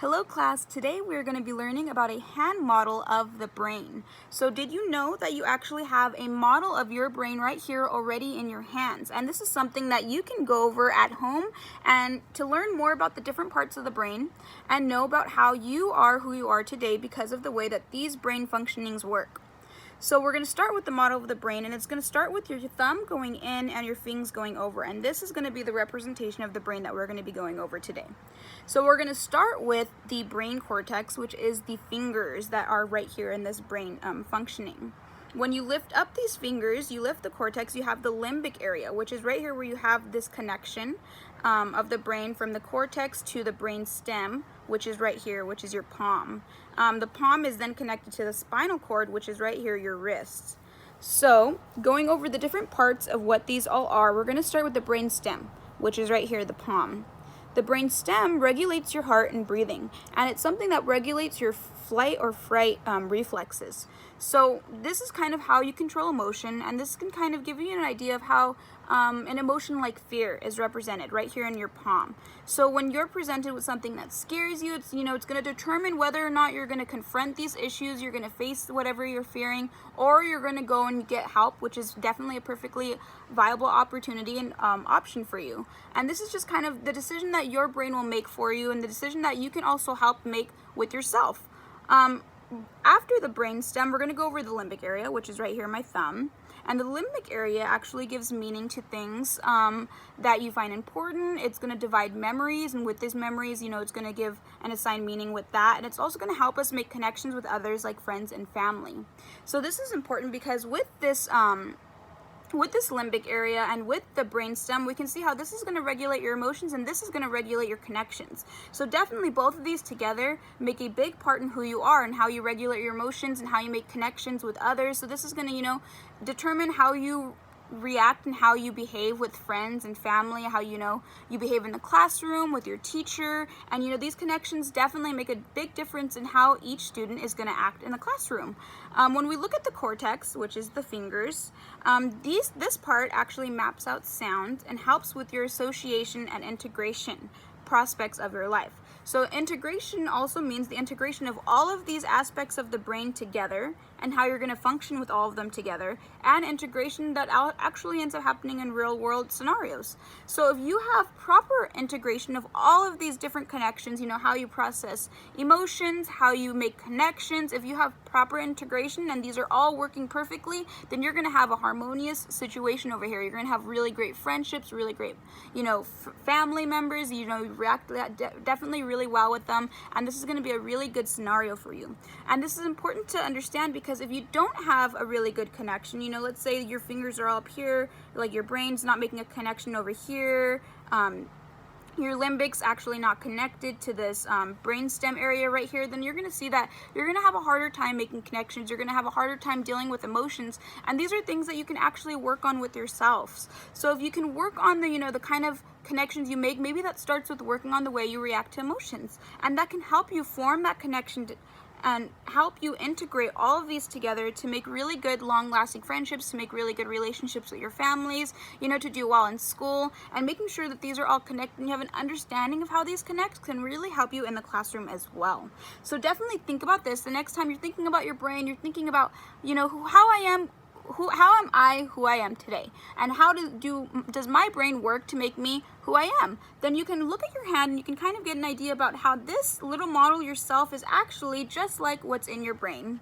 Hello class, today we're going to be learning about a hand model of the brain. So did you know that you actually have a model of your brain right here already in your hands? And this is something that you can go over at home and to learn more about the different parts of the brain and know about how you are who you are today because of the way that these brain functionings work. So we're going to start with the model of the brain, and it's going to start with your thumb going in and your fingers going over, and this is going to be the representation of the brain that we're going to be going over today. So we're going to start with the brain cortex, which is the fingers that are right here in this brain functioning. When you lift up these fingers, you lift the cortex, you have the limbic area, which is right here where you have this connection of the brain from the cortex to the brain stem, which is right here, which is your palm. The palm is then connected to the spinal cord, which is right here, your wrists. So going over the different parts of what these all are, we're going to start with the brain stem, which is right here, the palm. The brain stem regulates your heart and breathing, and it's something that regulates your flight or fright reflexes. So this is kind of how you control emotion, and this can kind of give you an idea of how an emotion like fear is represented right here in your palm. So when you're presented with something that scares you, it's going to determine whether or not you're going to confront these issues, you're going to face whatever you're fearing, or you're going to go and get help, which is definitely a perfectly viable opportunity and option for you. And this is just kind of the decision that your brain will make for you, and the decision that you can also help make with yourself. After the brain stem, we're going to go over the limbic area, which is right here, my thumb. And the limbic area actually gives meaning to things that you find important. It's going to divide memories, and with these memories, it's going to give and assign meaning with that. And it's also going to help us make connections with others like friends and family. So this is important because with this limbic area and with the brainstem, we can see how this is going to regulate your emotions and this is going to regulate your connections. So definitely both of these together make a big part in who you are and how you regulate your emotions and how you make connections with others. So this is going to, determine how you react and how you behave with friends and family, how you behave in the classroom with your teacher, and these connections definitely make a big difference in how each student is going to act in the classroom. When we look at the cortex, which is the fingers, this part actually maps out sound and helps with your association and integration prospects of your life. So integration also means the integration of all of these aspects of the brain together and how you're going to function with all of them together, and integration that actually ends up happening in real world scenarios. So if you have proper integration of all of these different connections, how you process emotions, how you make connections, if you have proper integration and these are all working perfectly, then you're going to have a harmonious situation over here. You're going to have really great friendships, really great, family members, you react definitely really well with them, and this is going to be a really good scenario for you. And this is important to understand because if you don't have a really good connection, let's say your fingers are all up here, like your brain's not making a connection over here, your limbic's actually not connected to this brainstem area right here, then you're going to see that you're going to have a harder time making connections. You're going to have a harder time dealing with emotions, and these are things that you can actually work on with yourselves. So if you can work on the kind of connections you make, maybe that starts with working on the way you react to emotions, and that can help you form that connection and help you integrate all of these together to make really good long-lasting friendships, to make really good relationships with your families, to do well in school, and making sure that these are all connected and you have an understanding of how these connect can really help you in the classroom as well. So definitely think about this the next time you're thinking about your brain, you're thinking about, how am I who I am today, and how does my brain work to make me who I am? Then you can look at your hand and you can kind of get an idea about how this little model yourself is actually just like what's in your brain.